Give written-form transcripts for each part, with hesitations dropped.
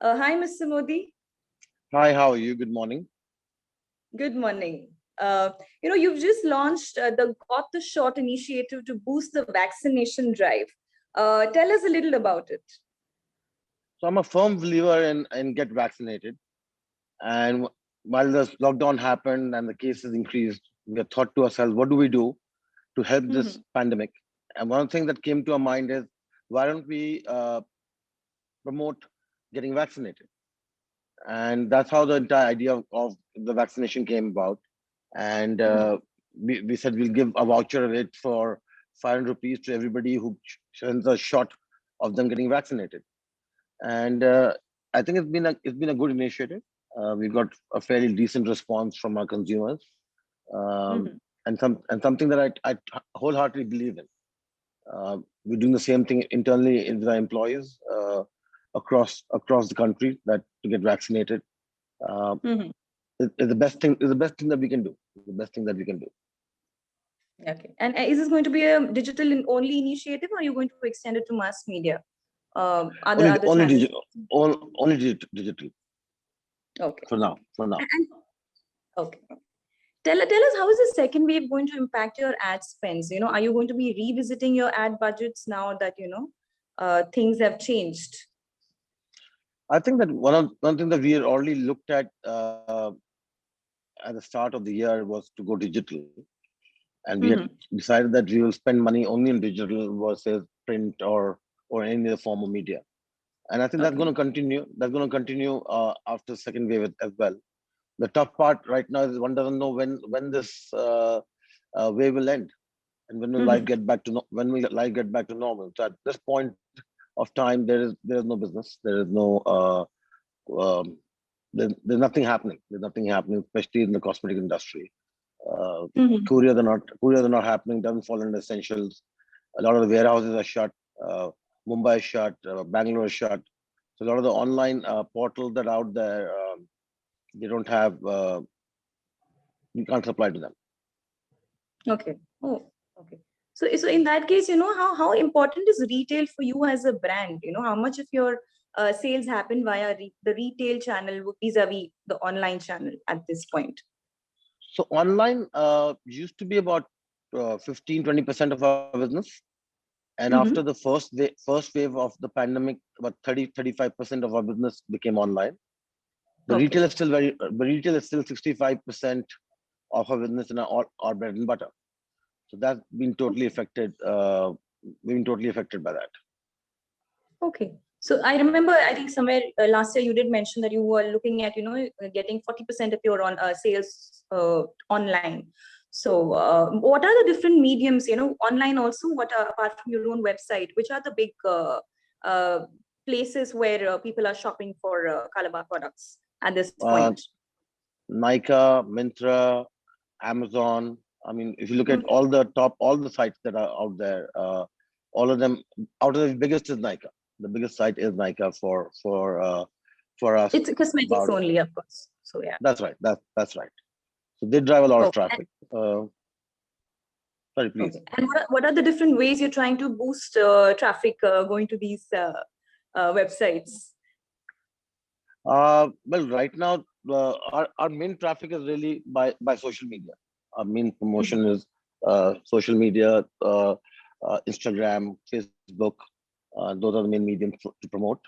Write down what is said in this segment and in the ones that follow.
Hi, Mr. Modi. Hi, how are you? Good morning. Good morning. You've just launched the Got the Shot initiative to boost the vaccination drive. Tell us a little about it. So I'm a firm believer in get vaccinated. And while the lockdown happened and the cases increased, we had thought to ourselves, what do we do to help this Mhm. pandemic? And one thing that came to our mind is, why don't we promote getting vaccinated? And that's how the entire idea of the vaccination came about. And Mhm. we said we'll give a voucher rate for 500 rupees to everybody who sends a shot of them getting vaccinated. And I think it's been a good initiative. We've got a fairly decent response from our consumers, um, Mhm. and something that I wholeheartedly believe in. We're doing the same thing internally with our employees across the country that to get vaccinated. Uh, Mhm. is the best thing. Is the best thing that we can do. The best thing that we can do. Okay. And is this going to be a digital only initiative, or are you going to extend it to mass media, other Only channels? digital. Only digital Okay. for now. Okay. For now. Okay. Tell us, how is the second wave going to impact your ad spends? Are you going to be revisiting your ad budgets now that things have changed? I think that one thing that we had already looked at the start of the year was to go digital, and we had Mhm. decided that we will spend money only in digital versus print or any other form of media. And I think that's Okay. going to continue. That's going to continue after second wave as well. The tough part right now is one doesn't know when this wave will end and when will life Mhm. get back to when will life get back to normal. So at this point of time, there is no business. There is no um, there's nothing happening. There's nothing happening, especially in the cosmetic industry. Uh, Mhm. couriers are not happening. Doesn't fall under essentials. A lot of the warehouses are shut. Mumbai is shut. Bangalore is shut. So a lot of the online portals that are out there, they don't have. You can't supply to them. Okay. Oh, okay. So in that case, how important is retail for you as a brand? How much of your sales happen via the retail channel vis-a-vis the online channel at this point? So online used to be about 15-20% of our business. And after the Mm-hmm. first wave of the pandemic, about 30-35% of our business became online. The retail Okay. is still the retail is still 65% of our business in our bread and butter. So that's been totally Okay. affected. We've been totally affected by that. Okay. So I remember, I think somewhere last year you did mention that you were looking at, getting 40% of your sales online. So what are the different mediums, online also, what are, apart from your own website, which are the big uh, places where people are shopping for Calabar products at this Uh, point? Nykaa, Myntra, Amazon. I mean, if you look at Okay. all the sites that are out there, all of them, out of the biggest is Nykaa. The biggest site is Nykaa for us. It's cosmetics About only, of course. So yeah. that's right. That's right. So they drive a lot of Okay. traffic. Sorry, please. Okay. And what are the different ways you're trying to boost traffic going to these websites? Well, right now, our main traffic is really by social media. Our main Mhm. promotion is social media, Instagram, Facebook. Those are the main mediums to promote.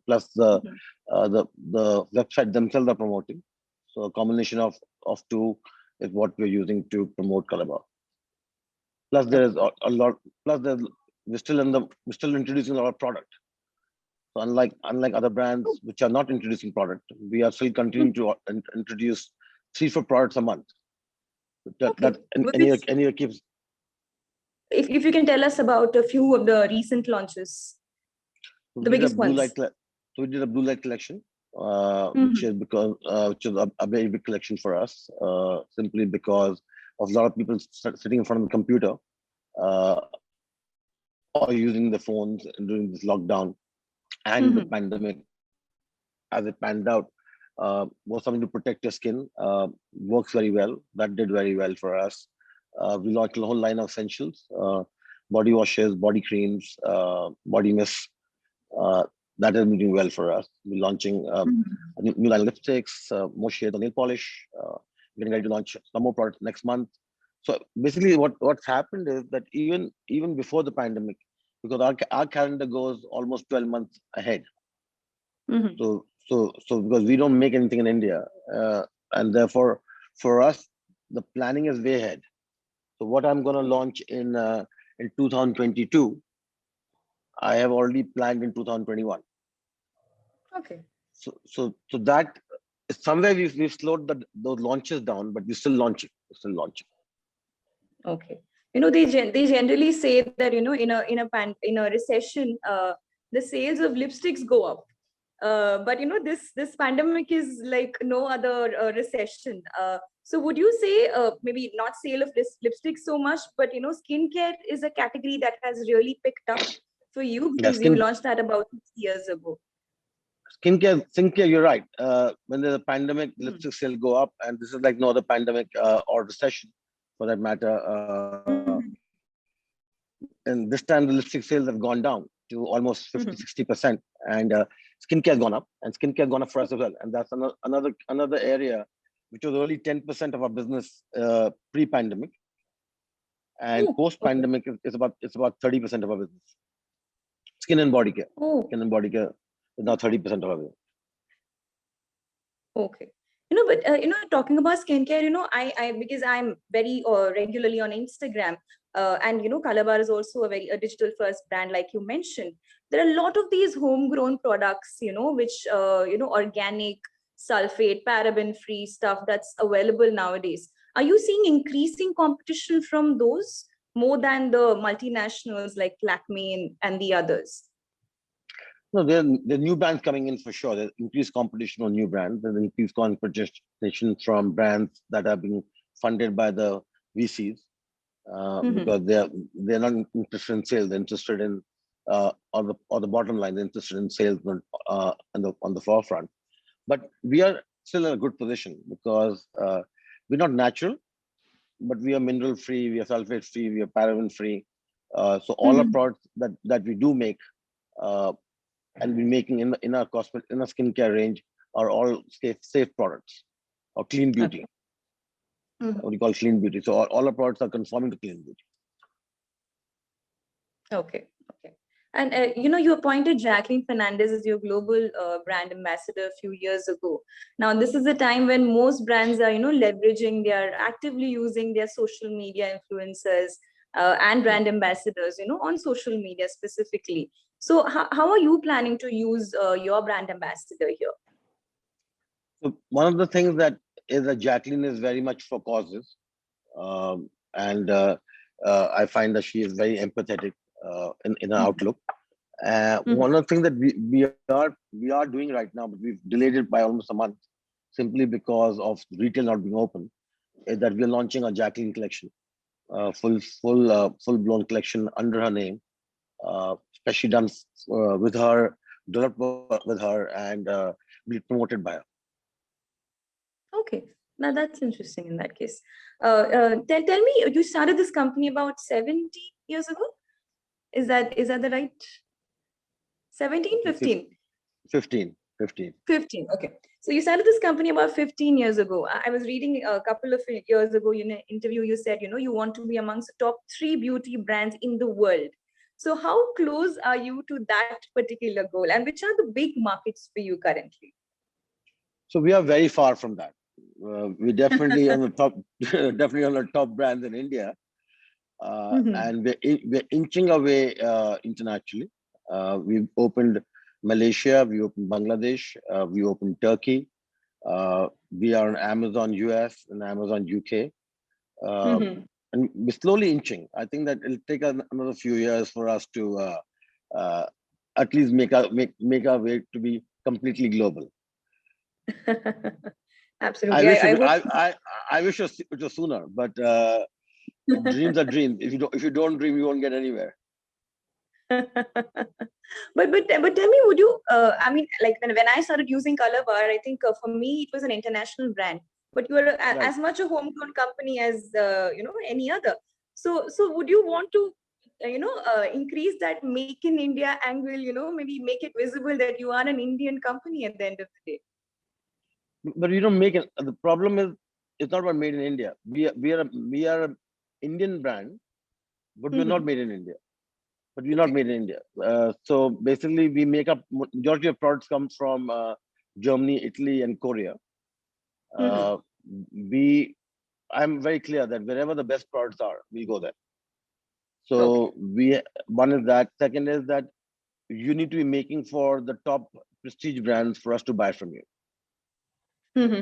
Plus Mhm. the website themselves are promoting. So a combination of two is what we're using to promote Calabar. Plus there is Okay. a lot. Plus there's we're still introducing a lot of product. So unlike other brands which are not introducing product, we are still Mhm. continuing to introduce 3-4 products a month. That Okay. Which, any year keeps. if you can tell us about a few of the recent launches, So we the did a biggest blue light. ones. So we did a blue light collection, Mhm. which is a very big collection for us. Simply because of a lot of people sitting in front of the computer uh, or using the phones during this lockdown and the Mhm. pandemic as it panned out. Was something to protect your skin. Works very well. That did very well for us. We launched a whole line of essentials, body washes, body creams, body mists. Uh, that has been doing well for us. We're launching Mhm. a new line of lipsticks, more shades of nail polish, getting ready to launch some more products next month. So basically, what's happened is that even before the pandemic, because our calendar goes almost 12 months ahead. Mhm. So because we don't make anything in India, and therefore for us the planning is way ahead. So what I'm going to launch in 2022, I have already planned in 2021. Okay. So that somewhere we've slowed those launches down, but we're still launching. We're still launching. Okay. They generally say that in a recession, the sales of lipsticks go up. But this pandemic is like no other recession. So would you say maybe not sale of this lipstick so much, but skincare is a category that has really picked up for you Yeah, because you launched that about 6 years ago. skincare, you're right. When there's a pandemic, Hmm. lipstick sales go up, and this is like no other pandemic or recession for that matter. Mhm. And this time the lipstick sales have gone down to almost 50, Mhm. 60%. And skincare has gone up, and skincare has gone up for us as well. And that's another area which was only 10% of our business pre-pandemic. And Oh, okay. post-pandemic is about 30% of our business. Skin and body care. Oh, Skin and body care is now 30% of our business. okay. But talking about skincare, I because I'm very regularly on Instagram, and Calabar is also a digital first brand, like you mentioned. There are a lot of these homegrown products, which organic, sulfate, paraben free stuff that's available nowadays. Are you seeing increasing competition from those more than the multinationals like Lakme and the others? No, there are new brands coming in for sure. There's increased competition on new brands. There's increased competition from brands that are being funded by the VCs Mm-hmm. because they're not interested in sales. They're interested in or the bottom line. They're interested in sales on the forefront. But we are still in a good position because we're not natural, but we are mineral free. We are sulfate free. We are paraben free. So all our products that we do make. And we're making in our skincare range are all safe products or clean beauty. Okay. What we call clean beauty. So all our products are conforming to clean beauty. Okay. Okay. And you appointed Jacqueline Fernandez as your global brand ambassador a few years ago. Now, this is a time when most brands are, leveraging, they are actively using their social media influencers and brand ambassadors, on social media specifically. So, how are you planning to use your brand ambassador here? So one of the things that is that Jacqueline is very much for causes, and I find that she is very empathetic in her outlook. One of the things that we are doing right now, but we've delayed it by almost a month, simply because of retail not being open, is that we're launching a Jacqueline collection, full blown collection under her name, especially done with her, developed with her, and be promoted by her. Okay, now that's interesting in that case. Tell me, you started this company about 70 years ago? Is that the right? 17, 15? 15. 15, okay. So you started this company about 15 years ago. I was reading a couple of years ago in an interview, you said, you want to be amongst the top 3 beauty brands in the world. So how close are you to that particular goal? And which are the big markets for you currently? So we are very far from that. We definitely on the top, definitely on the top brands in India, and we're inching away internationally. We've opened Malaysia, we opened Bangladesh, we opened Turkey. We are on Amazon US and Amazon UK, and we're slowly inching. I think that it'll take another few years for us to at least make our way to be completely global. Absolutely. I wish it was sooner, but dreams are dreams. If you don't dream, you won't get anywhere. but tell me, would you? I mean, like when I started using Calabar, I think for me it was an international brand. But you are as much a homegrown company as any other. So would you want to increase that make in India angle, maybe make it visible that you are an Indian company at the end of the day. But you don't make it. The problem is, it's not about made in India. We are an Indian brand, but we're not made in India. But we're not made in India. So basically, we make up majority of products comes from Germany, Italy, and Korea. I'm very clear that wherever the best products are, we go there. So one is that. Second is that you need to be making for the top prestige brands for us to buy from you.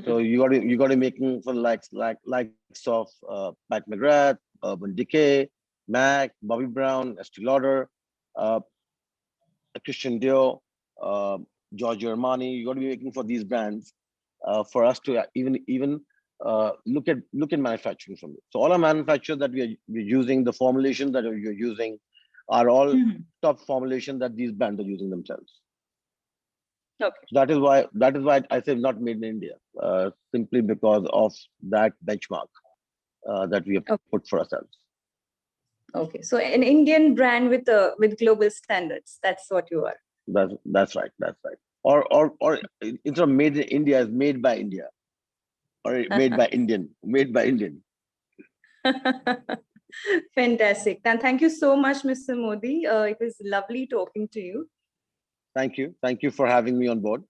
So you got to be making for likes of Pat McGrath, Urban Decay, MAC, Bobbi Brown, Estee Lauder, Christian Dior, Giorgio Armani. You got to be making for these brands for us to even look at manufacturing from it. So all our manufacturers that we're using, the formulations that you're using, are all top formulations that these brands are using themselves. Okay. So that is why I say not made in India, simply because of that benchmark that we have put for ourselves. Okay, so an Indian brand with global standards. That's what you are. That's right. Or instead of made in India, is made by India, or made by Indian. Fantastic. And thank you so much, Mr. Modi. It was lovely talking to you. Thank you for having me on board.